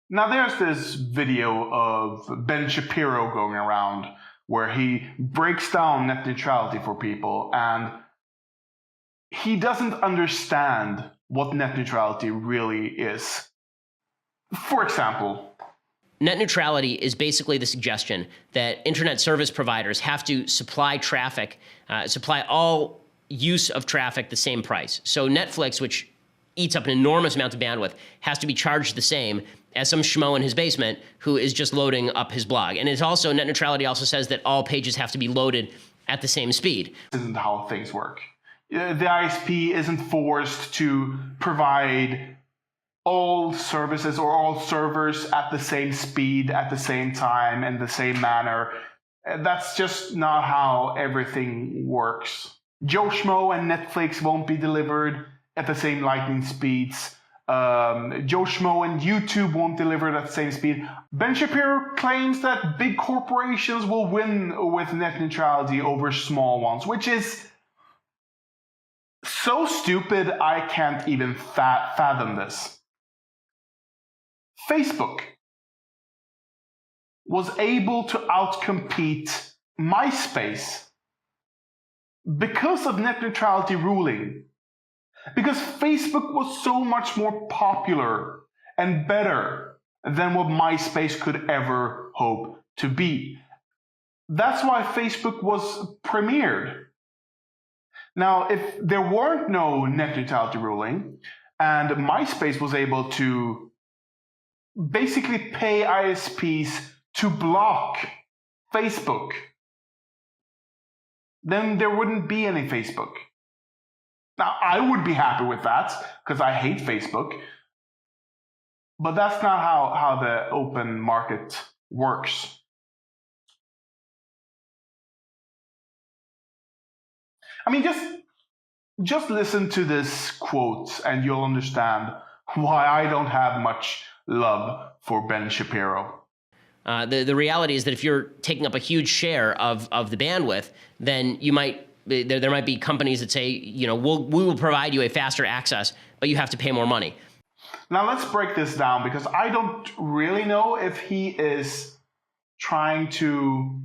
Now there's this video of Ben Shapiro going around where he breaks down net neutrality for people, and he doesn't understand what net neutrality really is. For example, net neutrality is basically the suggestion that internet service providers have to supply traffic, supply all use of traffic the same price. So Netflix, which eats up an enormous amount of bandwidth, has to be charged the same as some schmo in his basement who is just loading up his blog. And it's also, net neutrality also says that all pages have to be loaded at the same speed. This isn't how things work. The ISP isn't forced to provide all services or all servers at the same speed, at the same time, in the same manner. That's just not how everything works. Joe Schmo and Netflix won't be delivered at the same lightning speeds. Joe Schmo and YouTube won't deliver at the same speed. Ben Shapiro claims that big corporations will win with net neutrality over small ones, which is so stupid I can't even fathom this. Facebook was able to outcompete MySpace because of net neutrality ruling. Because Facebook was so much more popular and better than what MySpace could ever hope to be. That's why Facebook was premiered. Now, if there weren't no net neutrality ruling and MySpace was able to basically pay ISPs to block Facebook, then there wouldn't be any Facebook. Now, I would be happy with that because I hate Facebook, but that's not how the open market works. I mean, just listen to this quote and you'll understand why I don't have much love for Ben Shapiro. The reality is that if you're taking up a huge share of the bandwidth, then you might there might be companies that say, we will provide you a faster access, but you have to pay more money. Now let's break this down, because I don't really know if he is trying to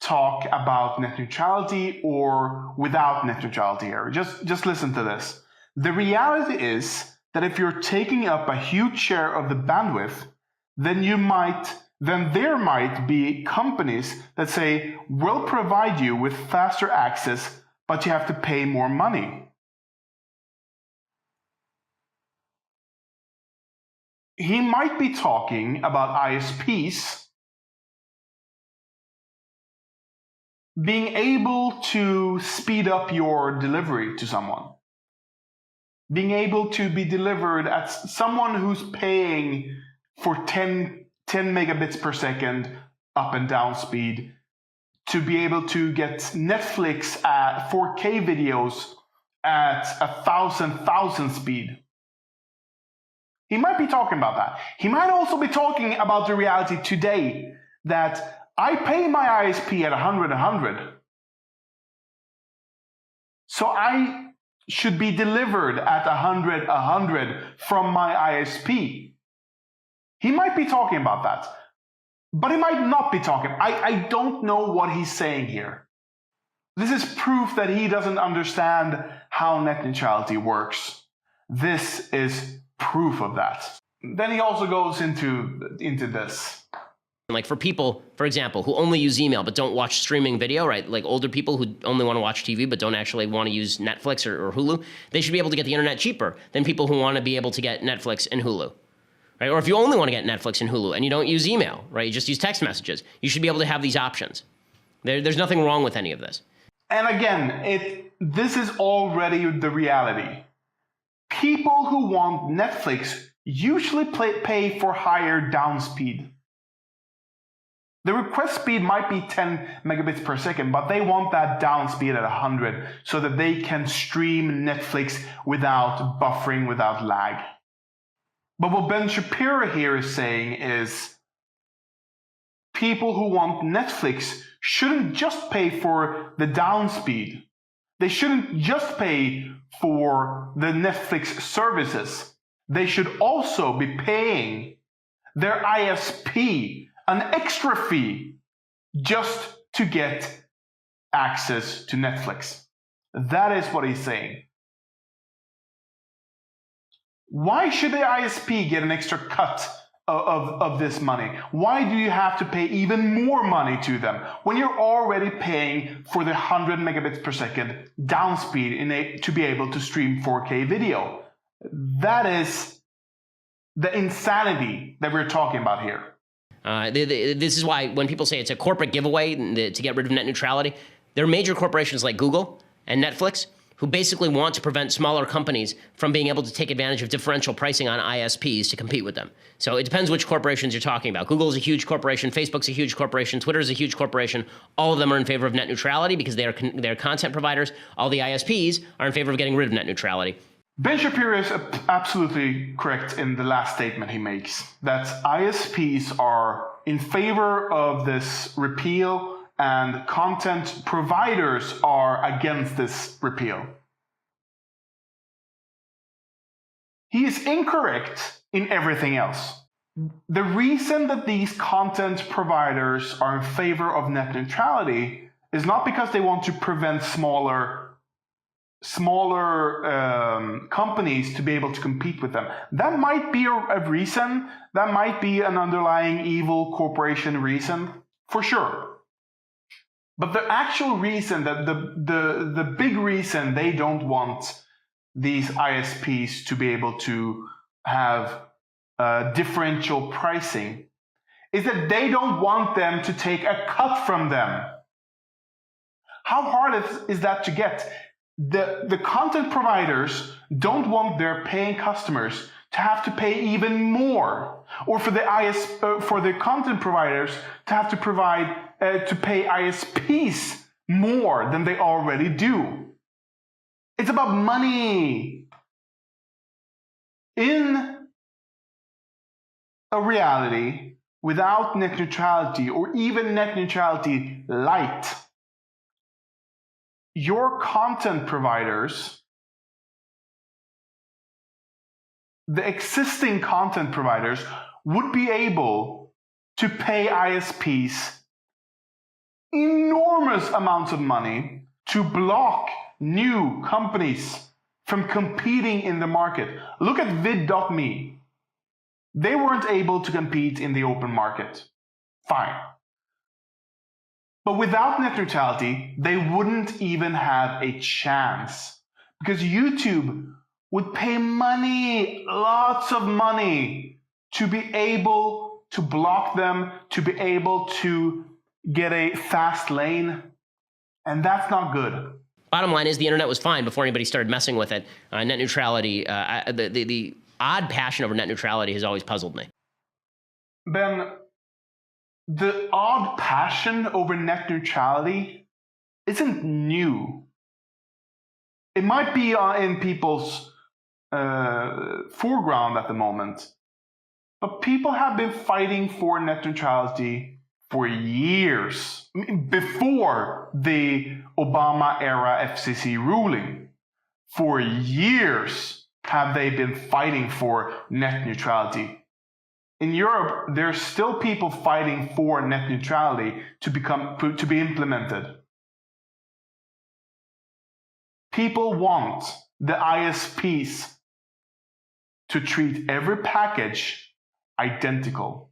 talk about net neutrality or without net neutrality here. Just listen to this. The reality is that if you're taking up a huge share of the bandwidth, then there might be companies that say, we'll provide you with faster access, but you have to pay more money. He might be talking about ISPs being able to speed up your delivery to someone. Being able to be delivered at someone who's paying for 10 megabits per second up and down speed, to be able to get Netflix at 4K videos at 1,000 speed. He might be talking about that. He might also be talking about the reality today that I pay my ISP at 100, so I should be delivered at 100 from my ISP. He might be talking about that, but he might not be talking. I don't know what he's saying here. This is proof that he doesn't understand how net neutrality works. This is proof of that. Then he also goes into this. Like for people, for example, who only use email but don't watch streaming video, right? Like older people who only want to watch TV but don't actually want to use Netflix or Hulu, they should be able to get the internet cheaper than people who want to be able to get Netflix and Hulu. Right? Or if you only want to get Netflix and Hulu and you don't use email, right? You just use text messages. You should be able to have these options. There's nothing wrong with any of this. And again, this is already the reality. People who want Netflix usually pay for higher down speed. The request speed might be 10 megabits per second, but they want that down speed at 100 so that they can stream Netflix without buffering, without lag. But what Ben Shapiro here is saying is people who want Netflix shouldn't just pay for the down speed. They shouldn't just pay for the Netflix services. They should also be paying their ISP an extra fee just to get access to Netflix. That is what he's saying. Why should the ISP get an extra cut of this money? Why do you have to pay even more money to them when you're already paying for the 100 megabits per second downspeed to be able to stream 4K video? That is the insanity that we're talking about here. This is why when people say it's a corporate giveaway to get rid of net neutrality, there are major corporations like Google and Netflix who basically want to prevent smaller companies from being able to take advantage of differential pricing on ISPs to compete with them. So it depends which corporations you're talking about. Google is a huge corporation, Facebook's a huge corporation, Twitter is a huge corporation. All of them are in favor of net neutrality because they're content providers. All the ISPs are in favor of getting rid of net neutrality. Ben Shapiro is absolutely correct in the last statement he makes, that ISPs are in favor of this repeal and content providers are against this repeal. He is incorrect in everything else. The reason that these content providers are in favor of net neutrality is not because they want to prevent smaller companies to be able to compete with them. That might be a reason. That might be an underlying evil corporation reason, for sure. But the actual reason, that the big reason they don't want these ISPs to be able to have differential pricing is that they don't want them to take a cut from them. How hard is that to get? The content providers don't want their paying customers to have to pay even more, or for the content providers to have to pay ISPs more than they already do. It's about money. In a reality without net neutrality, or even net neutrality light, your content providers, the existing content providers, would be able to pay ISPs enormous amounts of money to block new companies from competing in the market. Look at vid.me. They weren't able to compete in the open market. Fine. But without net neutrality, they wouldn't even have a chance, because YouTube would pay money, lots of money, to be able to block them, to be able to get a fast lane, and that's not good. Bottom line is the internet was fine before anybody started messing with it. Net neutrality, the odd passion over net neutrality has always puzzled me. Ben, the odd passion over net neutrality isn't new. It might be in people's foreground at the moment, but people have been fighting for net neutrality for years, before the Obama era FCC ruling. For years have they been fighting for net neutrality. In Europe, there's still people fighting for net neutrality to be implemented. People want the ISPs to treat every package identical.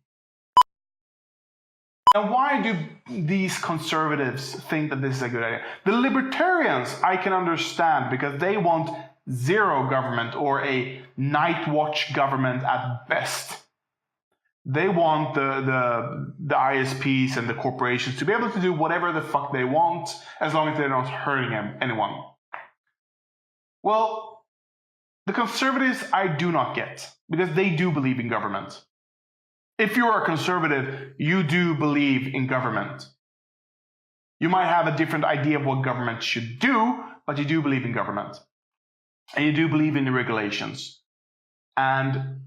Now, why do these conservatives think that this is a good idea? The libertarians I can understand, because they want zero government, or a night watch government at best. They want the ISPs and the corporations to be able to do whatever the fuck they want, as long as they're not hurting anyone. Well, the conservatives I do not get, because they do believe in government. If you're a conservative, you do believe in government. You might have a different idea of what government should do, but you do believe in government. And you do believe in the regulations. And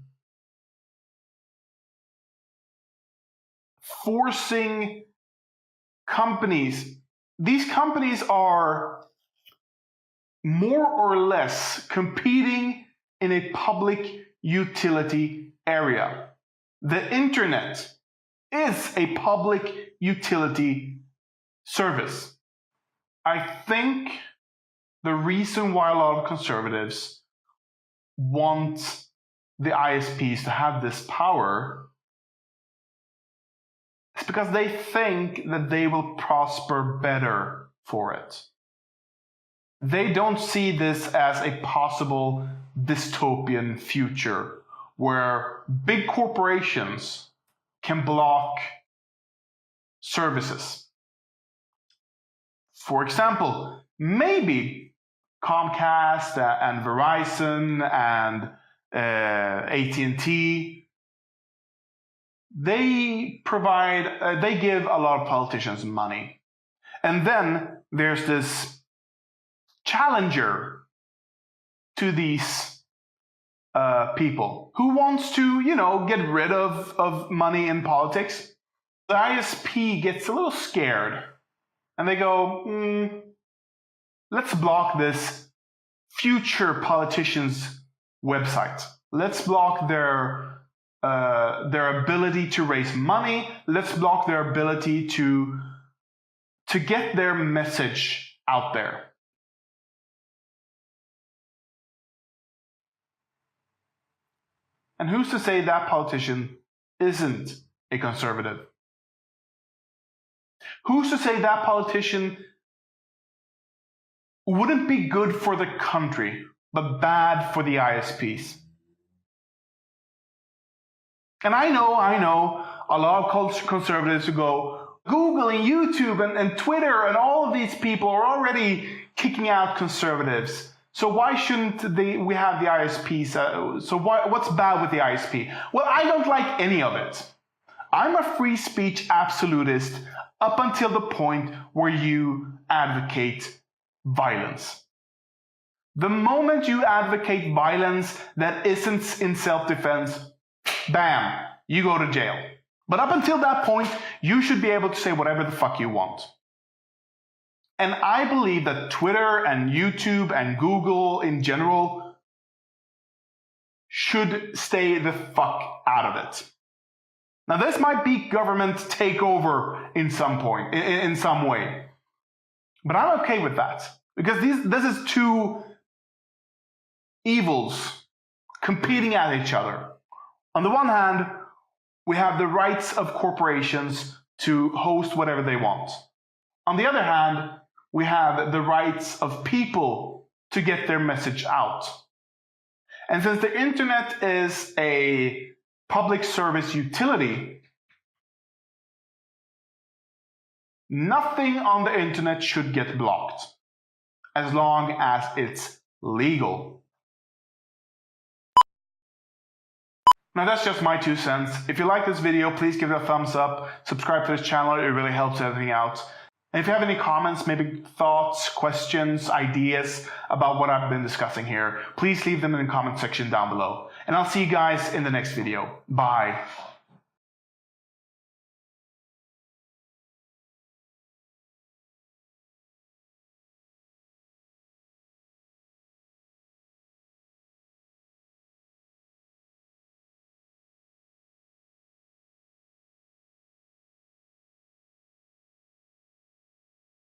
forcing companies, these companies are more or less competing in a public utility area. The internet is a public utility service. I think the reason why a lot of conservatives want the ISPs to have this power is because they think that they will prosper better for it. They don't see this as a possible dystopian future where big corporations can block services. For example, maybe Comcast and Verizon and at&t, they give a lot of politicians money. And then there's this challenger to these people who wants to, get rid of money in politics. The ISP gets a little scared and they go, let's block this future politician's website. Let's block their ability to raise money. Let's block their ability to get their message out there. And who's to say that politician isn't a conservative? Who's to say that politician wouldn't be good for the country, but bad for the ISPs? And I know a lot of conservatives who go, Google and YouTube and Twitter and all of these people are already kicking out conservatives. So why shouldn't we have the ISPs? So what's bad with the ISP? Well, I don't like any of it. I'm a free speech absolutist up until the point where you advocate violence. The moment you advocate violence that isn't in self-defense, bam, you go to jail. But up until that point, you should be able to say whatever the fuck you want. And I believe that Twitter and YouTube and Google in general should stay the fuck out of it. Now, this might be government takeover in some point, in some way. But I'm okay with that. Because this is two evils competing at each other. On the one hand, we have the rights of corporations to host whatever they want. On the other hand, we have the rights of people to get their message out. And since the internet is a public service utility, nothing on the internet should get blocked, as long as it's legal. Now that's just my 2 cents. If you like this video, please give it a thumbs up, subscribe to this channel, it really helps everything out. And if you have any comments, maybe thoughts, questions, ideas about what I've been discussing here, please leave them in the comment section down below. And I'll see you guys in the next video. Bye.